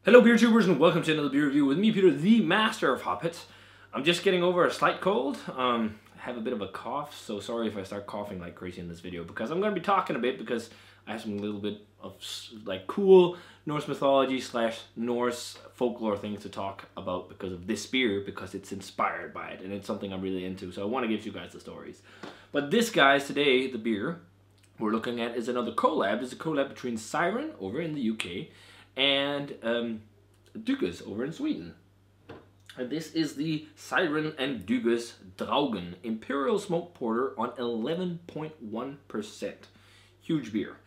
Hello beer tubers and welcome to another beer review with me, Peter, the master of hoppets. I'm just getting over a slight cold. I have a bit of a cough, so sorry if I start coughing like crazy in this video because I'm going to be talking a bit because I have some little bit of like cool Norse mythology / Norse folklore things to talk about because of this beer, because it's inspired by it and it's something I'm really into, so I want to give you guys the stories. But this, guys, today, the beer we're looking at is another collab. It's a collab between Siren over in the UK and Dugas over in Sweden. And this is the Siren and Dugas Draugen Imperial Smoked Porter on 11.1%. Huge beer.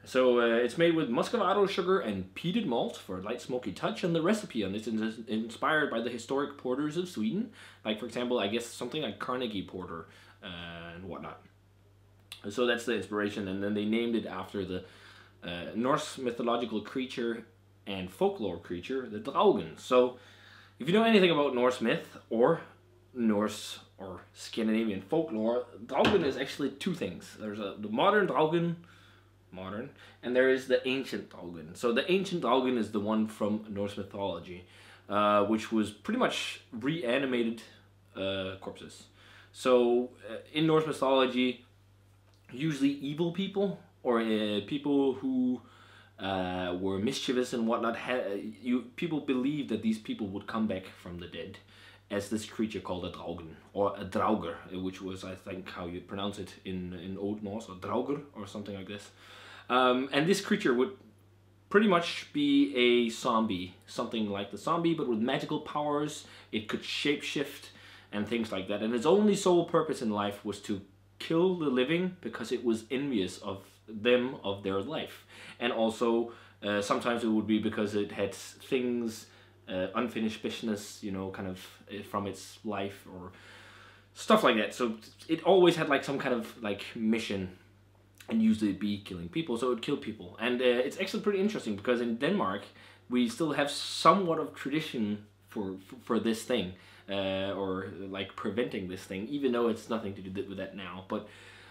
So it's made with muscovado sugar and peated malt for a light smoky touch, and the recipe on this is inspired by the historic porters of Sweden. Like, for example, I guess something like Carnegie Porter and whatnot. So that's the inspiration, and then they named it after the Norse mythological creature and folklore creature, the Draugen. So if you know anything about Norse myth or Norse or Scandinavian folklore, Draugen is actually two things. There's the modern Draugen, and there is the ancient Draugen. So the ancient Draugen is the one from Norse mythology, which was pretty much reanimated corpses. So in Norse mythology, usually evil people or people who were mischievous and whatnot, people believed that these people would come back from the dead as this creature called a Draugen, or a Draugr, which was, I think, how you pronounce it in Old Norse, or Draugr, or something like this. And this creature would pretty much be a zombie, something like the zombie, but with magical powers. It could shapeshift and things like that. And its only sole purpose in life was to kill the living because it was envious of them, of their life. And also sometimes it would be because it had things, unfinished business, you know, kind of from its life or stuff like that. So it always had like some kind of like mission, and usually it'd be killing people, so it would kill people. And it's actually pretty interesting because in Denmark we still have somewhat of tradition for this thing, or like preventing this thing, even though it's nothing to do with that now. But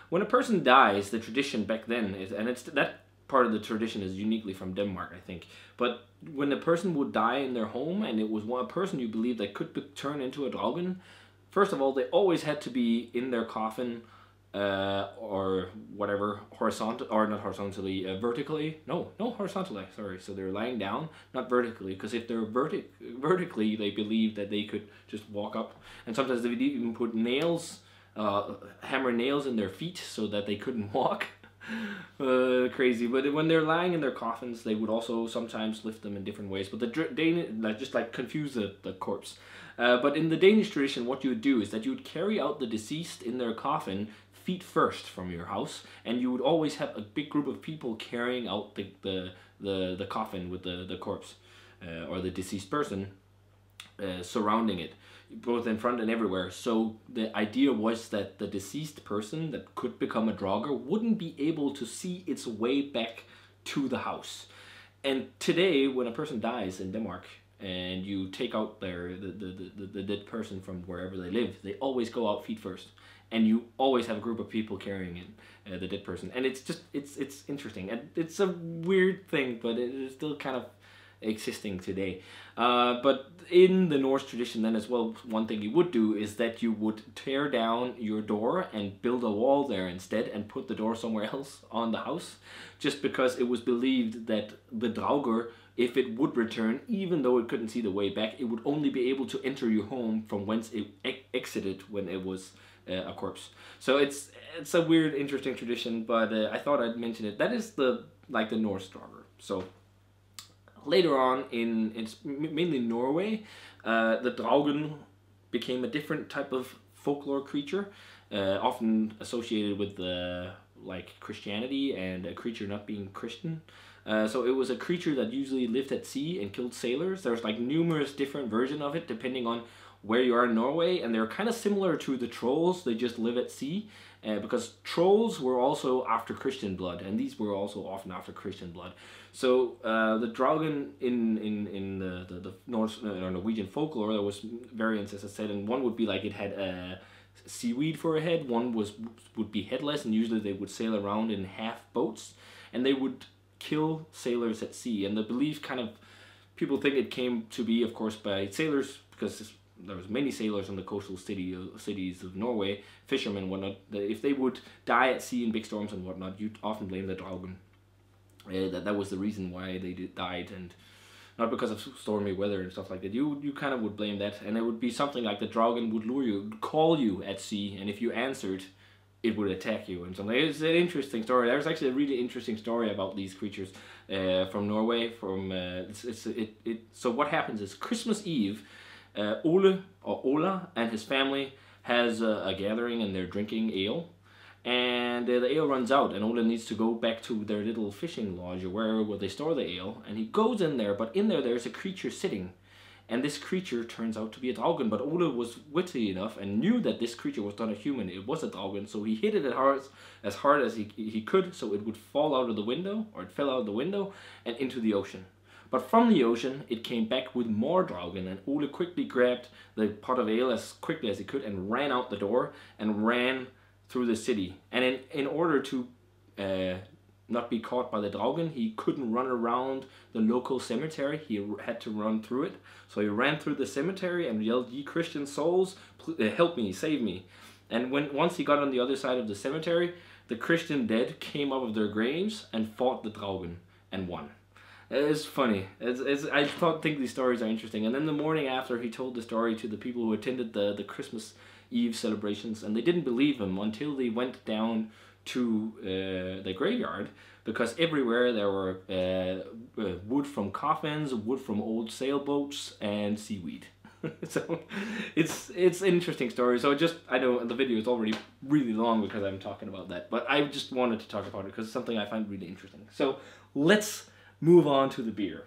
when a person dies, the tradition back then is, and it's that part of the tradition is uniquely from Denmark, I think. But when a person would die in their home, and it was one person you believed that could turn into a Draugen, first of all, they always had to be in their coffin, or whatever, horizontal, or not horizontally, vertically. No, horizontally, sorry. So they're lying down, not vertically, because if they're vertically, they believed that they could just walk up. And sometimes they would even put nails, hammer nails in their feet so that they couldn't walk. Crazy. But when they're lying in their coffins, they would also sometimes lift them in different ways. But the Danish, just like confuse the corpse. But in the Danish tradition, what you would do is that you would carry out the deceased in their coffin feet first from your house, and you would always have a big group of people carrying out the coffin with the corpse, or the deceased person, surrounding it, both in front and everywhere. So the idea was that the deceased person that could become a Draugr wouldn't be able to see its way back to the house. And today, when a person dies in Denmark and you take out the dead person from wherever they live, they always go out feet first, and you always have a group of people carrying in the dead person. And it's just it's interesting, and it's a weird thing, but it is still kind of existing today. But in the Norse tradition then as well, one thing you would do is that you would tear down your door and build a wall there instead, and put the door somewhere else on the house, just because it was believed that the Draugr, if it would return, even though it couldn't see the way back, it would only be able to enter your home from whence it exited when it was a corpse. So it's a weird, interesting tradition, but I thought I'd mention it. That is the Norse Draugr. So later on, it's mainly Norway, the Draugen became a different type of folklore creature, often associated with like Christianity and a creature not being Christian. So it was a creature that usually lived at sea and killed sailors. There's like numerous different versions of it depending on where you are in Norway, and they're kind of similar to the trolls. They just live at sea, because trolls were also after Christian blood, and these were also often after Christian blood. So the Draugen in the Norse or Norwegian folklore, there was variants, as I said, and one would be like it had seaweed for a head. One would be headless, and usually they would sail around in half boats, and they would kill sailors at sea. And the belief kind of People think it came to be, of course, by sailors, because there was many sailors in the coastal cities of Norway, fishermen and whatnot. If they would die at sea in big storms and whatnot, you'd often blame the Draugen. That was the reason why they died, and not because of stormy weather and stuff like that. You kind of would blame that, and it would be something like the Draugen would lure you, call you at sea, and if you answered, it would attack you and something. It's an interesting story. There's actually a really interesting story about these creatures from Norway. So what happens is Christmas Eve, Ole or Ola and his family has a gathering and they're drinking ale. And the ale runs out, and Ole needs to go back to their little fishing lodge or where they store the ale. And he goes in there, but in there's a creature sitting. And this creature turns out to be a Draugen, but Ole was witty enough and knew that this creature was not a human, it was a Draugen, so he hit it as hard as he could, so it would fall out of the window, or it fell out of the window, and into the ocean. But from the ocean, it came back with more Draugen, and Ole quickly grabbed the pot of ale as quickly as he could and ran out the door and ran through the city. And in order to not be caught by the Draugen, he couldn't run around the local cemetery. He had to run through it. So he ran through the cemetery and yelled, "Ye Christian souls, help me, save me." And once he got on the other side of the cemetery, the Christian dead came up of their graves and fought the Draugen and won. It's funny. I think these stories are interesting. And then the morning after, he told the story to the people who attended the Christmas Eve celebrations, and they didn't believe him until they went down to the graveyard, because everywhere there were wood from coffins, wood from old sailboats, and seaweed. So it's an interesting story. So I know the video is already really long because I'm talking about that, but I just wanted to talk about it because it's something I find really interesting. So let's move on to the beer.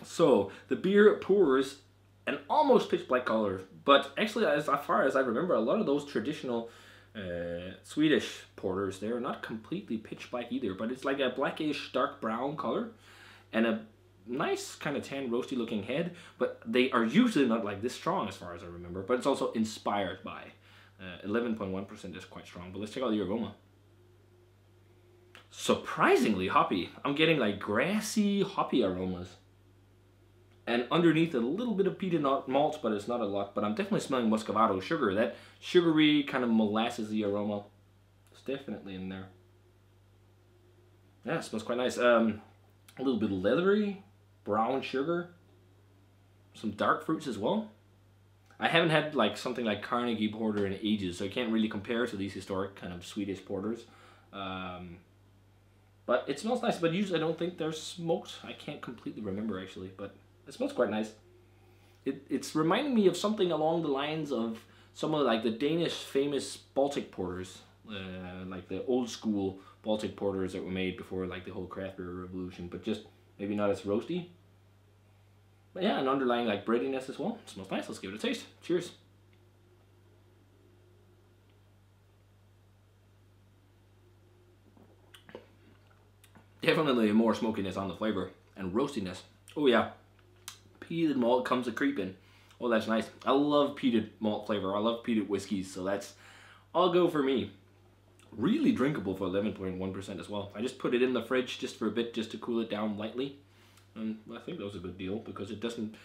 So the beer pours an almost pitch black color, but actually, as far as I remember, a lot of those traditional Swedish porters, they're not completely pitch black either, but it's like a blackish dark brown color and a nice kind of tan roasty looking head, but they are usually not like this strong as far as I remember, but it's also inspired by 11.1% is quite strong. But let's check out the aroma. Surprisingly hoppy. I'm getting like grassy hoppy aromas, and underneath a little bit of peated malt, but it's not a lot. But I'm definitely smelling muscovado sugar. That sugary kind of molassesy aroma is definitely in there. Yeah, it smells quite nice. A little bit leathery, brown sugar, some dark fruits as well. I haven't had like something like Carnegie Porter in ages, so I can't really compare to these historic kind of Swedish porters. But it smells nice, but usually I don't think they're smoked. I can't completely remember actually, but it smells quite nice. It's reminding me of something along the lines of some of like the Danish famous Baltic porters, like the old school Baltic porters that were made before like the whole craft beer revolution, but just maybe not as roasty. But yeah, an underlying like breadiness as well. It smells nice. Let's give it a taste. Cheers. Definitely more smokiness on the flavor and roastiness. Oh yeah, peated malt comes a creeping. Oh, that's nice. I love peated malt flavor. I love peated whiskeys, so that's all go for me. Really drinkable for 11.1% as well. I just put it in the fridge just for a bit, just to cool it down lightly. And I think that was a good deal because it doesn't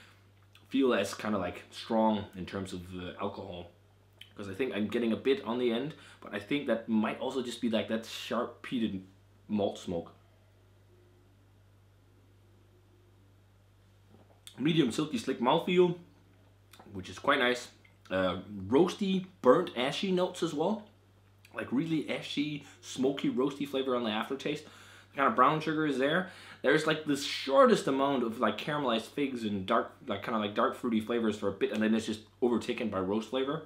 feel as kind of like strong in terms of alcohol. Because I think I'm getting a bit on the end, but I think that might also just be like that sharp peated malt smoke. Medium silky slick mouthfeel, which is quite nice. Roasty, burnt, ashy notes as well. Like really ashy, smoky, roasty flavor on the aftertaste. The kind of brown sugar is there. There's like this shortest amount of like caramelized figs and dark, like kind of like dark fruity flavors for a bit, and then it's just overtaken by roast flavor.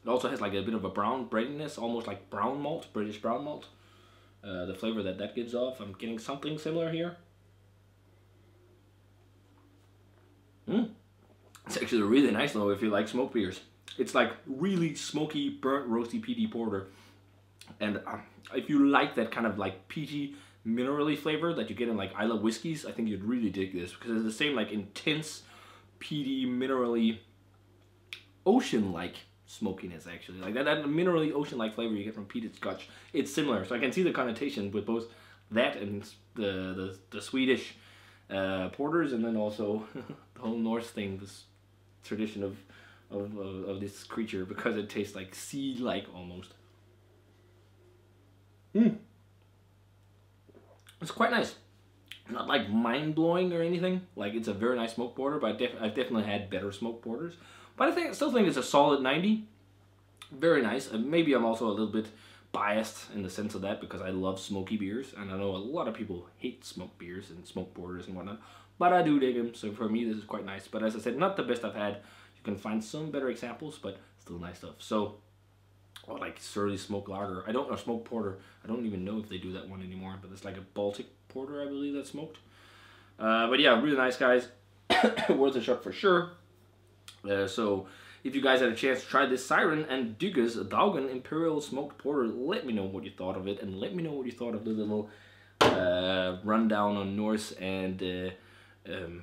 It also has like a bit of a brown breadiness, almost like brown malt, British brown malt. The flavor that gives off, I'm getting something similar here. It's actually really nice though if you like smoked beers. It's like really smoky, burnt, roasty, peaty porter. And if you like that kind of like peaty, minerally flavor that you get in like Isla whiskeys, I think you'd really dig this because it's the same like intense, peaty, minerally, ocean-like smokiness actually. Like that minerally, ocean-like flavor you get from peated scotch. It's similar, so I can see the connotation with both that and the Swedish porters, and then also the whole Norse thing, this tradition of this creature, because it tastes like sea-like almost. It's quite nice. Not like mind-blowing or anything. Like, it's a very nice smoked porter, but I've definitely had better smoked porters. But I still think it's a solid 90. Very nice. Maybe I'm also a little bit biased in the sense of that because I love smoky beers, and I know a lot of people hate smoked beers and smoked porters and whatnot, but I do dig them, so for me this is quite nice. But as I said, not the best I've had. You can find some better examples, but still nice stuff. So, or like Surly Smoked Lager. I don't know, smoked porter. I don't even know if they do that one anymore, but it's like a Baltic porter, I believe, that's smoked. But yeah, really nice, guys. Worth a shot for sure. So if you guys had a chance to try this Siren and Dugge's Draugen Imperial Smoked Porter, let me know what you thought of it, and let me know what you thought of the little rundown on Norse and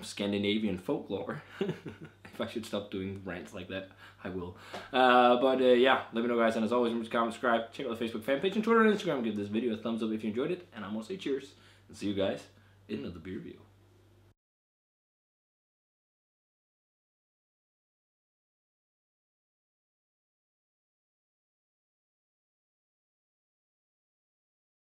Scandinavian folklore. If I should stop doing rants like that, I will. But yeah, let me know, guys, and as always, remember to comment, subscribe, check out the Facebook fan page and Twitter and Instagram. Give this video a thumbs up if you enjoyed it, and I'm going to say cheers, and see you guys in another beer review.